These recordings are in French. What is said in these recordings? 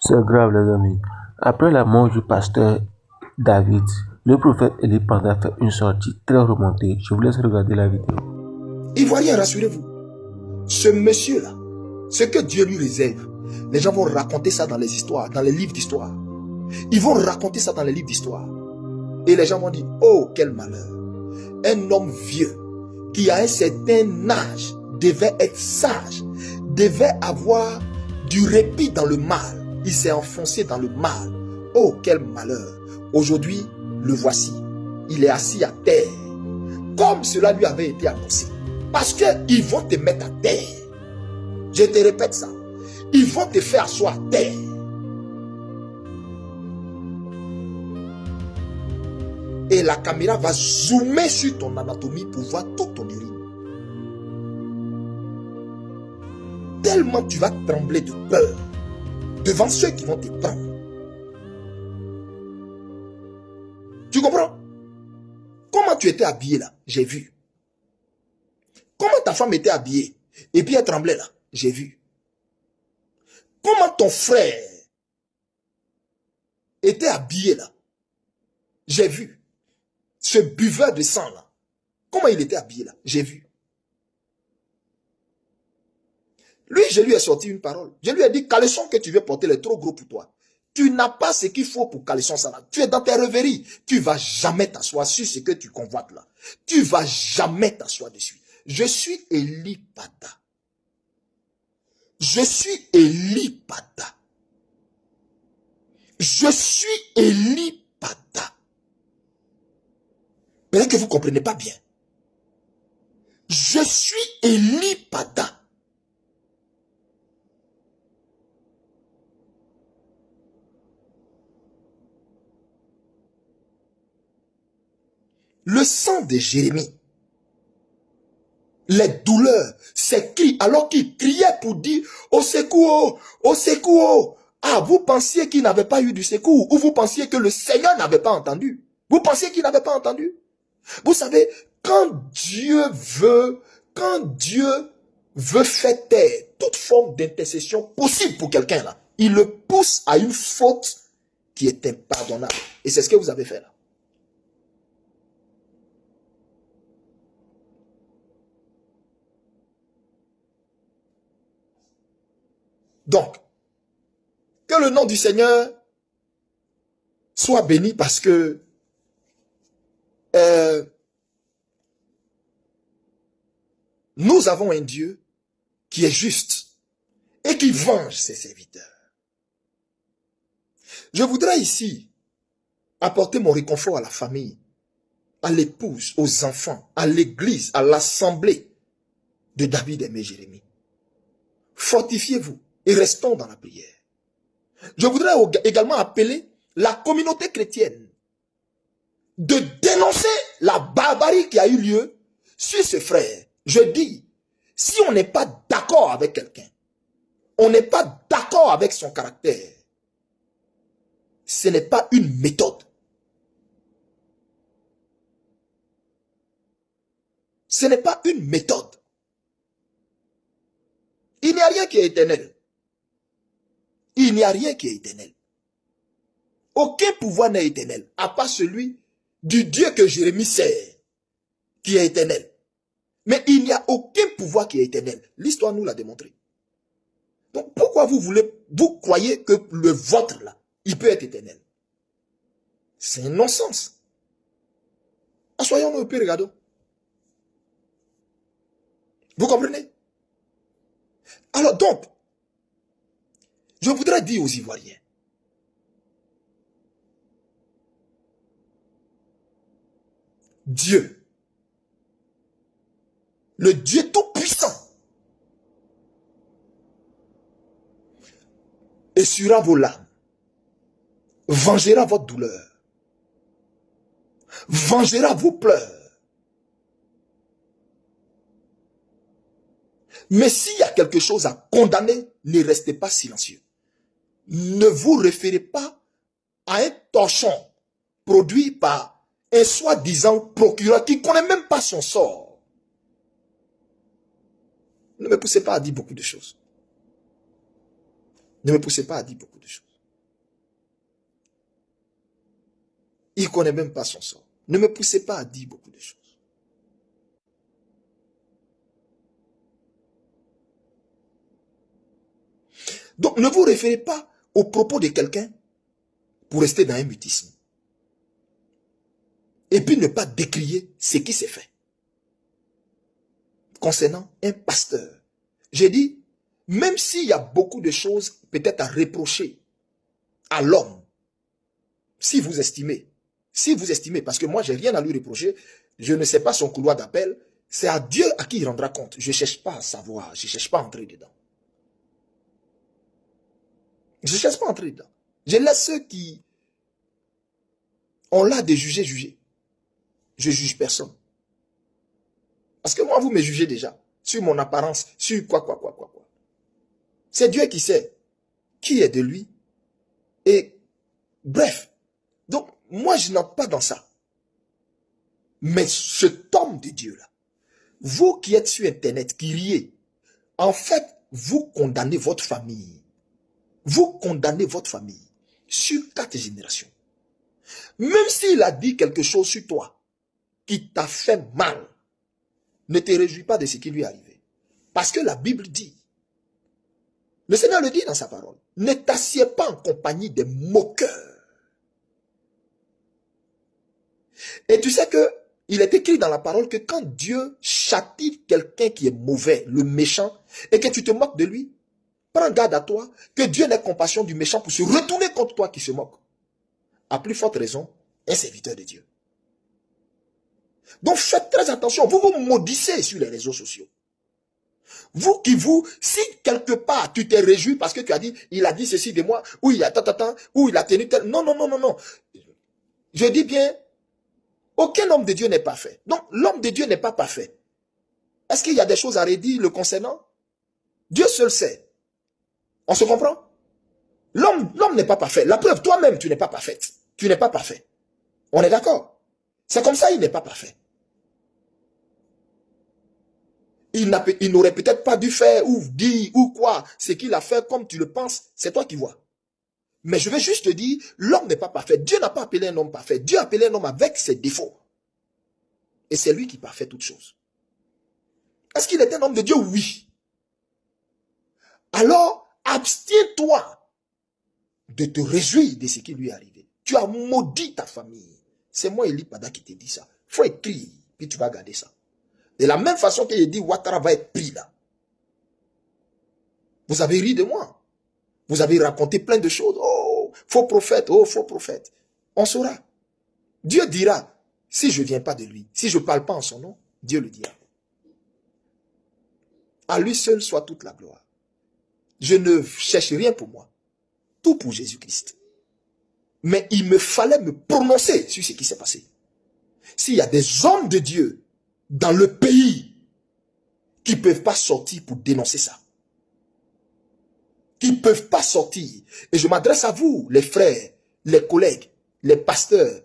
C'est grave, les amis. Après la mort du pasteur David, le prophète Élie a fait une sortie très remontée. Je vous laisse regarder la vidéo. Ivoirien, rassurez-vous, ce monsieur-là, ce que Dieu lui réserve, les gens vont raconter ça dans les histoires, dans les livres d'histoire. Ils vont raconter ça dans les livres d'histoire. Et les gens vont dire, oh, quel malheur. Un homme vieux qui à un certain âge devait être sage, devait avoir du répit dans le mal. Il s'est enfoncé dans le mal. Oh, quel malheur. Aujourd'hui, le voici. Il est assis à terre. Comme cela lui avait été annoncé. Parce qu'ils vont te mettre à terre. Je te répète ça. Ils vont te faire asseoir à terre. Et la caméra va zoomer sur ton anatomie pour voir toute ton urine. Tellement tu vas trembler de peur devant ceux qui vont te prendre. Tu comprends? Comment tu étais habillé là? J'ai vu. Comment ta femme était habillée et puis elle tremblait là? J'ai vu. Comment ton frère était habillé là? J'ai vu. Ce buveur de sang là, comment il était habillé là? J'ai vu. Lui, je lui ai sorti une parole. Je lui ai dit, caleçon que tu veux porter, il est trop gros pour toi. Tu n'as pas ce qu'il faut pour caleçon ça là. Tu es dans tes rêveries. Tu ne vas jamais t'asseoir sur ce que tu convoites là. Tu ne vas jamais t'asseoir dessus. Je suis Élie Pada. Je suis Élie Pada. Je suis Élie Pada. Peut-être que vous ne comprenez pas bien. Je suis Élie Pada. Le sang de Jérémie, les douleurs, ses cris, alors qu'il criait pour dire au secours, au secours. Ah, vous pensiez qu'il n'avait pas eu du secours, ou vous pensiez que le Seigneur n'avait pas entendu. Vous pensiez qu'il n'avait pas entendu. Vous savez, quand Dieu veut faire taire toute forme d'intercession possible pour quelqu'un là, il le pousse à une faute qui est impardonnable. Et c'est ce que vous avez fait là. Donc, que le nom du Seigneur soit béni parce que nous avons un Dieu qui est juste et qui venge ses serviteurs. Je voudrais ici apporter mon réconfort à la famille, à l'épouse, aux enfants, à l'église, à l'assemblée de David et Jérémie. Fortifiez-vous et restons dans la prière. Je voudrais également appeler la communauté chrétienne de dénoncer la barbarie qui a eu lieu sur ce frère. Je dis, si on n'est pas d'accord avec quelqu'un, on n'est pas d'accord avec son caractère, ce n'est pas une méthode. Ce n'est pas une méthode. Il n'y a rien qui est éternel. Il n'y a rien qui est éternel. Aucun pouvoir n'est éternel, à part celui du Dieu que Jérémie sert, qui est éternel. Mais il n'y a aucun pouvoir qui est éternel. L'histoire nous l'a démontré. Donc pourquoi vous croyez que le vôtre là, il peut être éternel? C'est un non-sens. Assoyons-nous un peu, regardons. Vous comprenez? Alors donc, je voudrais dire aux Ivoiriens, Dieu, le Dieu tout-puissant, essuiera vos larmes, vengera votre douleur, vengera vos pleurs. Mais s'il y a quelque chose à condamner, ne restez pas silencieux. Ne vous référez pas à un torchon produit par un soi-disant procureur qui ne connaît même pas son sort. Ne me poussez pas à dire beaucoup de choses. Ne me poussez pas à dire beaucoup de choses. Il ne connaît même pas son sort. Ne me poussez pas à dire beaucoup de choses. Donc, ne vous référez pas aux propos de quelqu'un pour rester dans un mutisme. Et puis ne pas décrier ce qui s'est fait. Concernant un pasteur, j'ai dit, même s'il y a beaucoup de choses peut-être à reprocher à l'homme, si vous estimez, parce que moi j'ai rien à lui reprocher, je ne sais pas son couloir d'appel, c'est à Dieu à qui il rendra compte. Je ne cherche pas à savoir, je ne cherche pas à entrer dedans. Je ne cherche pas à entrer dedans. Je laisse ceux qui ont l'art de juger. Je ne juge personne. Parce que moi, vous me jugez déjà sur mon apparence, sur quoi. C'est Dieu qui sait qui est de lui. Et bref, donc moi, je n'entre pas dans ça. Mais cet homme de Dieu-là, vous qui êtes sur Internet, qui riez, en fait, vous condamnez votre famille. Vous condamnez votre famille sur 4 générations. Même s'il a dit quelque chose sur toi qui t'a fait mal, ne te réjouis pas de ce qui lui est arrivé. Parce que la Bible dit, le Seigneur le dit dans sa parole, ne t'assieds pas en compagnie des moqueurs. Et tu sais que il est écrit dans la parole que quand Dieu châtie quelqu'un qui est mauvais, le méchant, et que tu te moques de lui, prends garde à toi, que Dieu n'ait compassion du méchant pour se retourner contre toi qui se moque. À plus forte raison, un serviteur de Dieu. Donc faites très attention, vous vous maudissez sur les réseaux sociaux. Si quelque part tu t'es réjoui parce que tu as dit, il a dit ceci de moi, ou il a ou il a tenu tel. Non. Je dis bien, aucun homme de Dieu n'est parfait. Donc l'homme de Dieu n'est pas parfait. Est-ce qu'il y a des choses à redire le concernant? Dieu seul sait. On se comprend? L'homme n'est pas parfait. La preuve, toi-même, tu n'es pas parfaite. Tu n'es pas parfait. On est d'accord? C'est comme ça, il n'est pas parfait. Il n'aurait peut-être pas dû faire ou dire ou quoi. Ce qu'il a fait comme tu le penses, c'est toi qui vois. Mais je vais juste te dire, l'homme n'est pas parfait. Dieu n'a pas appelé un homme parfait. Dieu a appelé un homme avec ses défauts. Et c'est lui qui parfait toutes choses. Est-ce qu'il est un homme de Dieu? Oui. Alors, abstiens-toi de te réjouir de ce qui lui est arrivé. Tu as maudit ta famille. C'est moi, Eli Pada, qui te dit ça. Il faut écrire, puis tu vas garder ça. De la même façon qu'il dit, Ouattara va être pris là. Vous avez ri de moi. Vous avez raconté plein de choses. Oh, faux prophète, oh, faux prophète. On saura. Dieu dira, si je ne viens pas de lui, si je ne parle pas en son nom, Dieu le dira. À lui seul soit toute la gloire. Je ne cherche rien pour moi. Tout pour Jésus-Christ. Mais il me fallait me prononcer sur ce qui s'est passé. S'il y a des hommes de Dieu dans le pays qui ne peuvent pas sortir pour dénoncer ça. Qui ne peuvent pas sortir. Et je m'adresse à vous, les frères, les collègues, les pasteurs,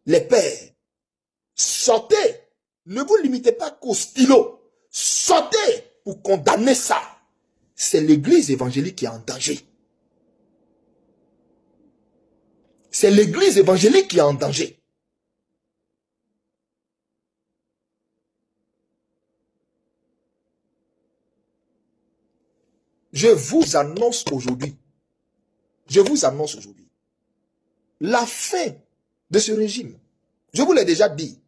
les pères. Sortez. Ne vous limitez pas qu'au stylo. Sortez pour condamner ça. C'est l'église évangélique qui est en danger. C'est l'église évangélique qui est en danger. Je vous annonce aujourd'hui, la fin de ce régime. Je vous l'ai déjà dit.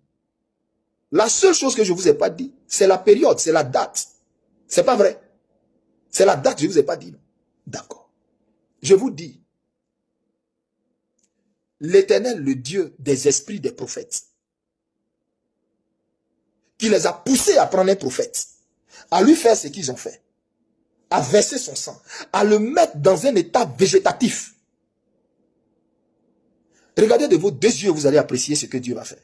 La seule chose que je ne vous ai pas dit, c'est la période, c'est la date. C'est pas vrai. C'est la date, je ne vous ai pas dit. D'accord. Je vous dis, l'Éternel, le Dieu des esprits des prophètes, qui les a poussés à prendre un prophète, à lui faire ce qu'ils ont fait, à verser son sang, à le mettre dans un état végétatif. Regardez de vos 2 yeux, vous allez apprécier ce que Dieu va faire.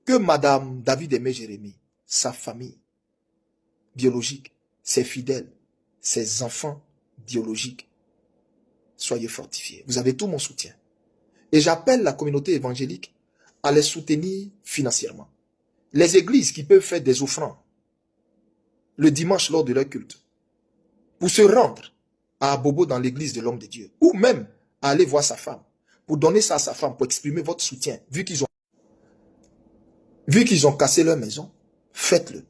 Que Madame David Aimé Jérémie, sa famille biologique, ses fidèles, ses enfants biologiques, soyez fortifiés. Vous avez tout mon soutien. Et j'appelle la communauté évangélique à les soutenir financièrement. Les églises qui peuvent faire des offrandes le dimanche lors de leur culte, pour se rendre à bobo dans l'église de l'homme de Dieu, ou même à aller voir sa femme, pour donner ça à sa femme, pour exprimer votre soutien, vu qu'ils ont cassé leur maison, faites-le.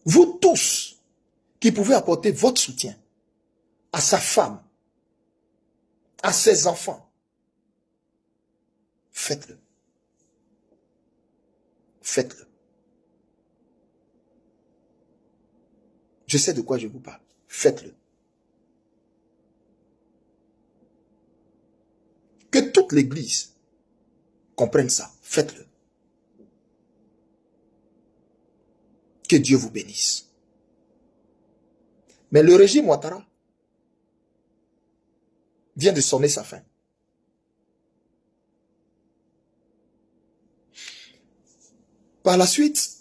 Vous tous qui pouvez apporter votre soutien à sa femme, à ses enfants, faites-le. Faites-le. Je sais de quoi je vous parle. Faites-le. Que toute l'église comprenne ça. Faites-le. Que Dieu vous bénisse. Mais le régime Ouattara vient de sonner sa fin. Par la suite,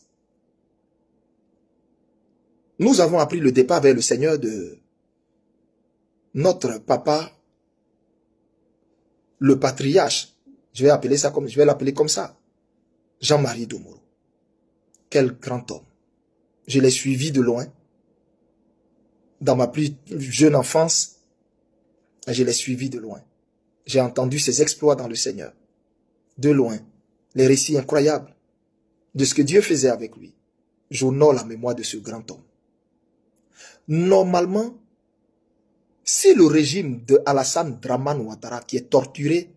nous avons appris le départ vers le Seigneur de notre papa, le patriarche. Je vais l'appeler comme ça. Jean-Marie Domoro. Quel grand homme. Je l'ai suivi de loin. Dans ma plus jeune enfance, je l'ai suivi de loin. J'ai entendu ses exploits dans le Seigneur. De loin. Les récits incroyables de ce que Dieu faisait avec lui. J'honore la mémoire de ce grand homme. Normalement, si le régime de Alassane Dramane Ouattara, qui est torturé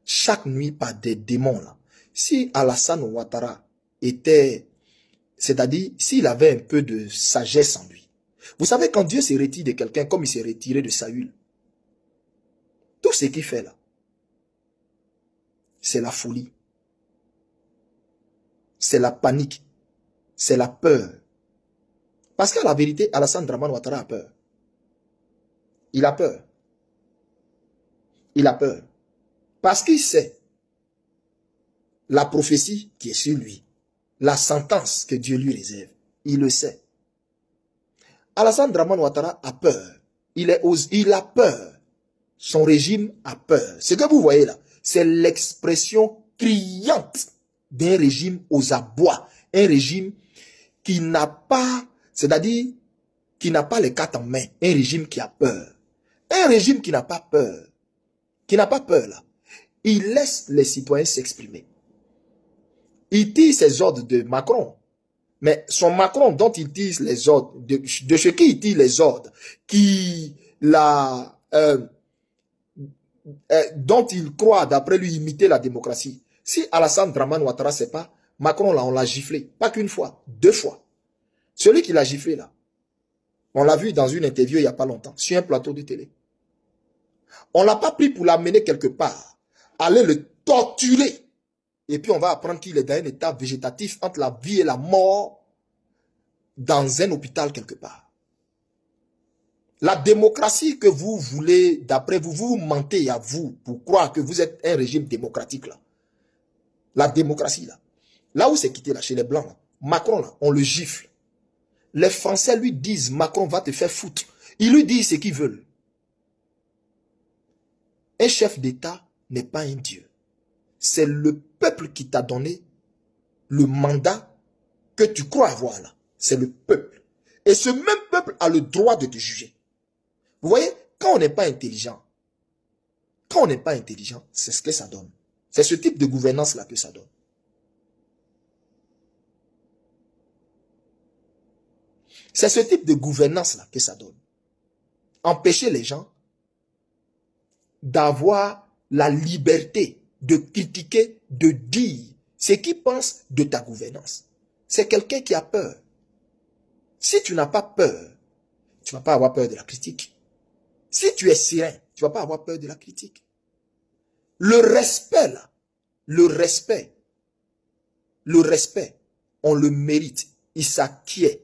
chaque nuit par des démons, là, si Alassane Ouattara était, c'est-à-dire s'il avait un peu de sagesse en lui. Vous savez, quand Dieu s'est retiré de quelqu'un, comme il s'est retiré de Saül, tout ce qu'il fait là, c'est la folie, c'est la panique, c'est la peur. Parce qu'à la vérité, Alassane Dramane Ouattara a peur. Il a peur. Il a peur. Parce qu'il sait la prophétie qui est sur lui, la sentence que Dieu lui réserve. Il le sait. Alassane Dramane Ouattara a peur. Il a peur. Son régime a peur. Ce que vous voyez là, c'est l'expression criante d'un régime aux abois. Un régime qui n'a pas, c'est-à-dire qui n'a pas les cartes en main. Un régime qui a peur. Un régime qui n'a pas peur. Qui n'a pas peur là. Il laisse les citoyens s'exprimer. Il tire ses ordres de Macron. Mais son Macron dont il tire les ordres, de ce qui il tire les ordres, dont il croit d'après lui imiter la démocratie. Si Alassane Dramane Ouattara sait pas, Macron là on l'a giflé. Pas qu'une fois, 2 fois. Celui qui l'a giflé là, on l'a vu dans une interview il n'y a pas longtemps, sur un plateau de télé. On l'a pas pris pour l'amener quelque part, aller le torturer. Et puis on va apprendre qu'il est dans un état végétatif entre la vie et la mort dans un hôpital quelque part. La démocratie que vous voulez, d'après vous, vous mentez à vous pour croire que vous êtes un régime démocratique là. La démocratie là. Là où c'est quitté là, chez les Blancs là, Macron là, on le gifle. Les Français lui disent Macron va te faire foutre. Ils lui disent ce qu'ils veulent. Un chef d'État n'est pas un dieu. C'est le peuple qui t'a donné le mandat que tu crois avoir là. C'est le peuple. Et ce même peuple a le droit de te juger. Vous voyez, quand on n'est pas intelligent, c'est ce que ça donne. C'est ce type de gouvernance là que ça donne. C'est ce type de gouvernance là que ça donne. Empêcher les gens d'avoir la liberté de critiquer, de dire ce qu'ils pensent de ta gouvernance. C'est quelqu'un qui a peur. Si tu n'as pas peur, tu ne vas pas avoir peur de la critique. Si tu es serein, tu ne vas pas avoir peur de la critique. Le respect là, le respect, on le mérite. Il s'acquiert,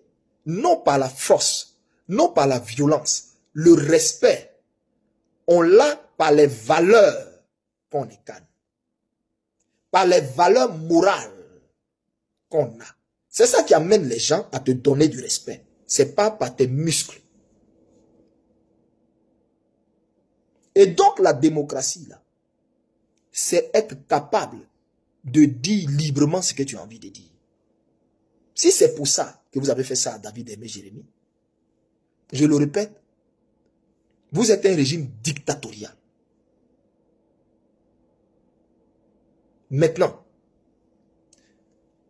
non par la force, non par la violence. Le respect, on l'a par les valeurs qu'on incarne, par les valeurs morales qu'on a. C'est ça qui amène les gens à te donner du respect. C'est pas par tes muscles. Et donc la démocratie, là, c'est être capable de dire librement ce que tu as envie de dire. Si c'est pour ça que vous avez fait ça à David Aimé Jérémie, Je le répète, vous êtes un régime dictatorial. Maintenant,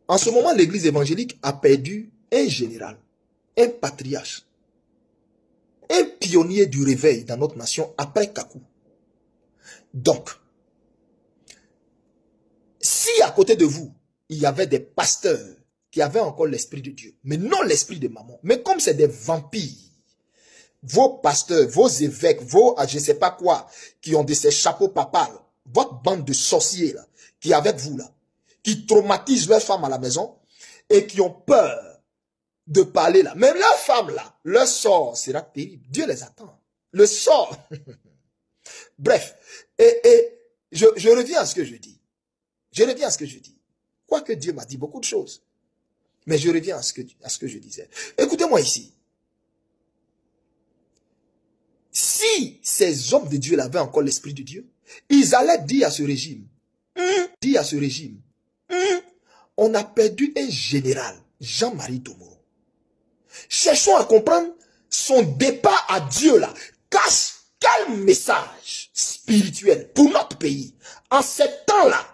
en ce moment, l'église évangélique a perdu un général, un patriarche, un pionnier du réveil dans notre nation après Kakou. Donc, si à côté de vous, il y avait des pasteurs qui avaient encore l'esprit de Dieu, mais non l'esprit de maman, mais comme c'est des vampires, vos pasteurs, vos évêques, vos je ne sais pas quoi, qui ont de ces chapeaux papales, votre bande de sorciers là, qui est avec vous là, qui traumatisent leurs femmes à la maison et qui ont peur de parler là. Même leurs femmes là, leur sort sera terrible. Dieu les attend. Le sort. Bref, je reviens à ce que je dis. Je reviens à ce que je dis. Quoique Dieu m'a dit beaucoup de choses. Mais je reviens à ce que je disais. Écoutez-moi ici. Si ces hommes de Dieu avaient encore l'esprit de Dieu, ils allaient dire à ce régime, on a perdu un général, Jean-Marie Domoro. Cherchons à comprendre son départ à Dieu là. Cache quel message spirituel pour notre pays en ces temps-là,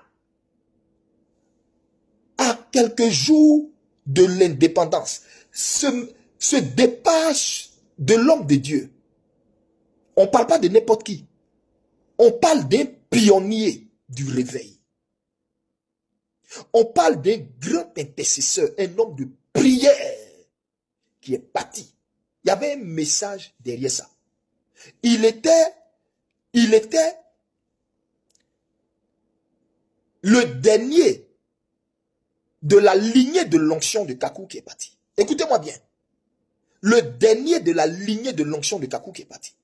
à quelques jours de l'indépendance, ce départ de l'homme de Dieu. On ne parle pas de n'importe qui. On parle d'un pionnier du réveil. On parle d'un grand intercesseur, un homme de prière qui est parti. Il y avait un message derrière ça. Il était le dernier de la lignée de l'onction de Kakou qui est parti. Écoutez-moi bien. Le dernier de la lignée de l'onction de Kakou qui est parti.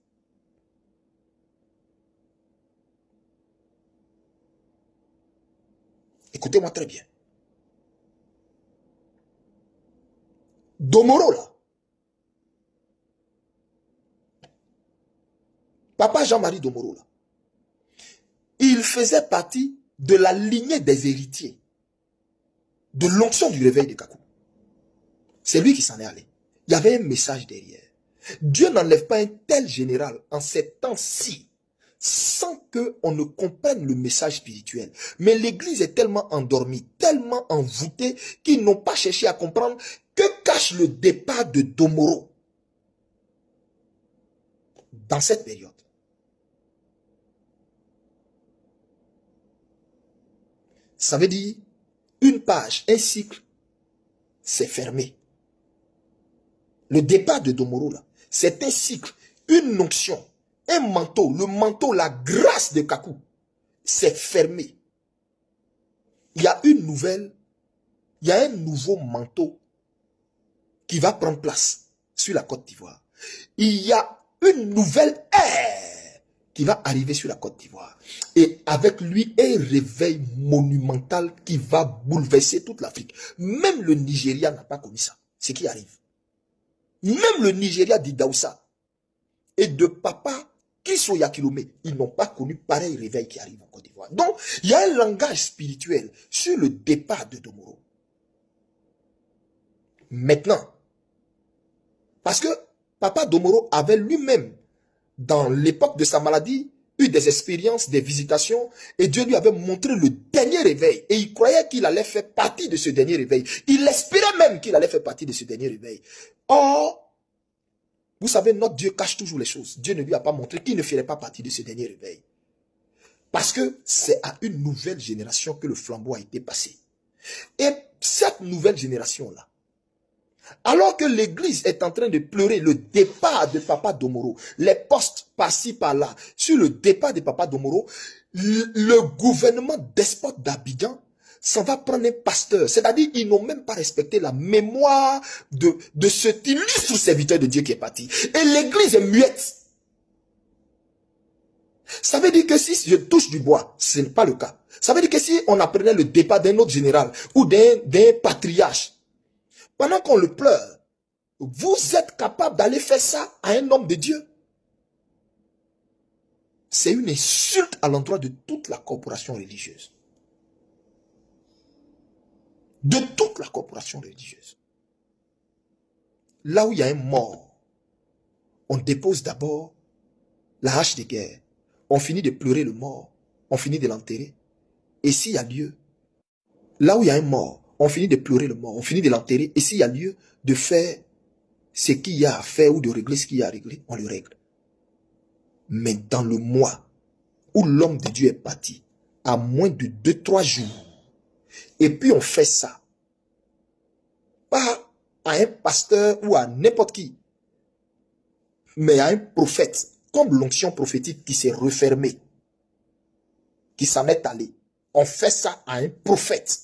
Écoutez-moi très bien. Domoro là. Papa Jean-Marie Domoro là. Il faisait partie de la lignée des héritiers de l'onction du réveil de Kakou. C'est lui qui s'en est allé. Il y avait un message derrière. Dieu n'enlève pas un tel général en ces temps-ci sans qu'on ne comprenne le message spirituel. Mais l'église est tellement endormie, tellement envoûtée qu'ils n'ont pas cherché à comprendre que cache le départ de Domoro dans cette période. Ça veut dire une page, un cycle, c'est fermé. Le départ de Domoro, là, c'est un cycle, une onction, un manteau, le manteau, la grâce de Kakou, c'est fermé. Il y a une nouvelle, il y a un nouveau manteau qui va prendre place sur la Côte d'Ivoire. Il y a une nouvelle ère qui va arriver sur la Côte d'Ivoire. Et avec lui, un réveil monumental qui va bouleverser toute l'Afrique. Même le Nigeria n'a pas connu ça. Ce qui arrive. Même le Nigeria d'Idaoussa et de Papa Kisoya Kilome, ils n'ont pas connu pareil réveil qui arrive en Côte d'Ivoire. Donc, il y a un langage spirituel sur le départ de Domoro. Maintenant, parce que Papa Domoro avait lui-même, dans l'époque de sa maladie, eu des expériences, des visitations, et Dieu lui avait montré le dernier réveil. Et il croyait qu'il allait faire partie de ce dernier réveil. Il espérait même qu'il allait faire partie de ce dernier réveil. Or, vous savez, notre Dieu cache toujours les choses. Dieu ne lui a pas montré qu'il ne ferait pas partie de ce dernier réveil. Parce que c'est à une nouvelle génération que le flambeau a été passé. Et cette nouvelle génération-là, alors que l'église est en train de pleurer le départ de Papa Domoro, les postes par-ci par-là, sur le départ de Papa Domoro, le gouvernement despote d'Abidjan s'en va prendre un pasteur. C'est-à-dire ils n'ont même pas respecté la mémoire de cet illustre serviteur de Dieu qui est parti. Et l'église est muette. Ça veut dire que si je touche du bois, ce n'est pas le cas. Ça veut dire que si on apprenait le départ d'un autre général ou d'un patriarche, pendant qu'on le pleure, vous êtes capable d'aller faire ça à un homme de Dieu. C'est une insulte à l'endroit de toute la corporation religieuse. De toute la corporation religieuse. Là où il y a un mort, on dépose d'abord la hache de guerre. On finit de pleurer le mort. On finit de l'enterrer. Et s'il y a lieu, là où il y a un mort, on finit de pleurer le mort. On finit de l'enterrer. Et s'il y a lieu de faire ce qu'il y a à faire ou de régler ce qu'il y a à régler, on le règle. Mais dans le mois où l'homme de Dieu est parti, à moins de 2-3 jours, et puis on fait ça, pas à un pasteur ou à n'importe qui, mais à un prophète, comme l'onction prophétique qui s'est refermée, qui s'en est allé. On fait ça à un prophète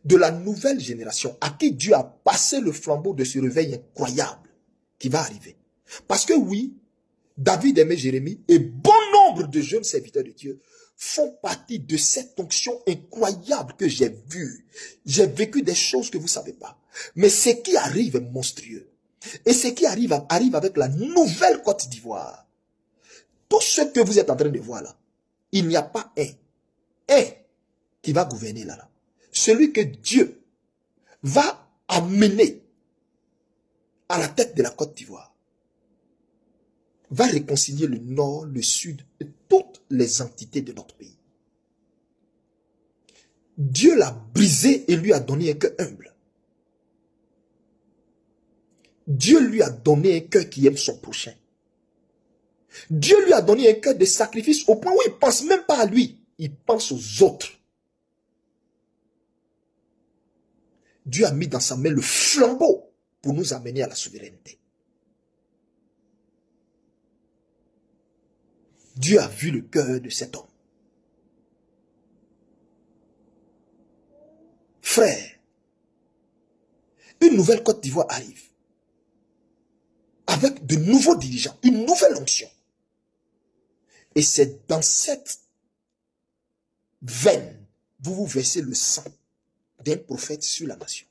de la nouvelle génération à qui Dieu a passé le flambeau de ce réveil incroyable qui va arriver. Parce que oui, David aimait Jérémie et bon nombre de jeunes serviteurs de Dieu font partie de cette onction incroyable que j'ai vue. J'ai vécu des choses que vous ne savez pas. Mais ce qui arrive est monstrueux. Et ce qui arrive avec la nouvelle Côte d'Ivoire. Tout ce que vous êtes en train de voir là, il n'y a pas un qui va gouverner là. Celui que Dieu va amener à la tête de la Côte d'Ivoire va réconcilier le nord, le sud et toutes les entités de notre pays. Dieu l'a brisé et lui a donné un cœur humble. Dieu lui a donné un cœur qui aime son prochain. Dieu lui a donné un cœur de sacrifice au point où il ne pense même pas à lui. Il pense aux autres. Dieu a mis dans sa main le flambeau pour nous amener à la souveraineté. Dieu a vu le cœur de cet homme. Frère, une nouvelle Côte d'Ivoire arrive. Avec de nouveaux dirigeants, une nouvelle onction. Et c'est dans cette veine, vous versez le sang d'un prophète sur la nation.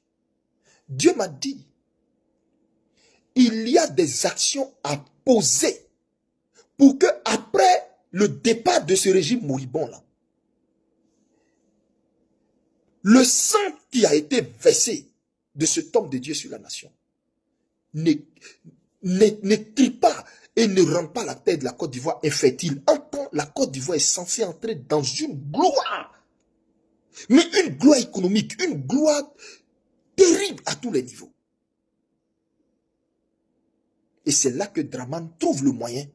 Dieu m'a dit, il y a des actions à poser pour que après le départ de ce régime moribond-là, le sang qui a été versé de cet homme de Dieu sur la nation ne crie pas et ne rend pas la terre de la Côte d'Ivoire infertile. La Côte d'Ivoire est censée entrer dans une gloire. Mais une gloire économique, une gloire terrible à tous les niveaux. Et c'est là que Draman trouve le moyen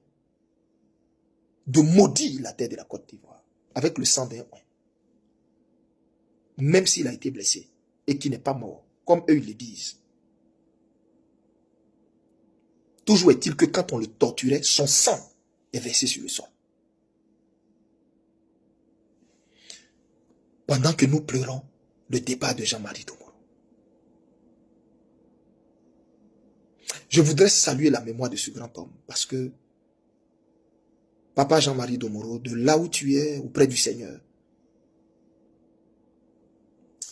de maudire la terre de la Côte d'Ivoire avec le sang d'un oint. Même s'il a été blessé et qu'il n'est pas mort, comme eux ils le disent. Toujours est-il que quand on le torturait, son sang est versé sur le sol. Pendant que nous pleurons le départ de Jean-Marie Domoro. Je voudrais saluer la mémoire de ce grand homme parce que Papa Jean-Marie Domoro, de là où tu es, auprès du Seigneur,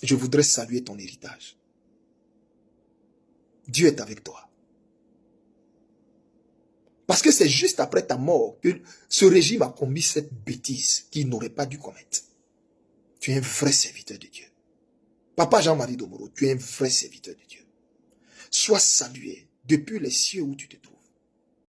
je voudrais saluer ton héritage. Dieu est avec toi. Parce que c'est juste après ta mort que ce régime a commis cette bêtise qu'il n'aurait pas dû commettre. Tu es un vrai serviteur de Dieu. Papa Jean-Marie Domoro, tu es un vrai serviteur de Dieu. Sois salué depuis les cieux où tu te trouves.